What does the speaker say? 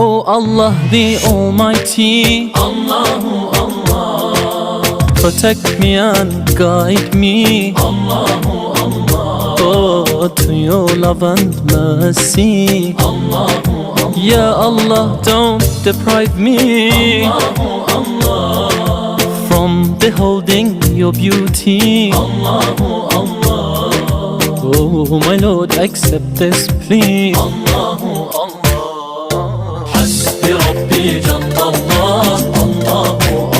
Oh Allah the Almighty, Allahu Allah, protect me and guide me, Allahu Allah, oh, to your love and mercy. Allahu Allah, Ya Allah, don't deprive me Allahu Allah, from beholding your beauty. Allahu Allah, Oh my Lord, accept this plea. Allahu Allah. Hasbi Rabbi Jallallah, Allahu Allah.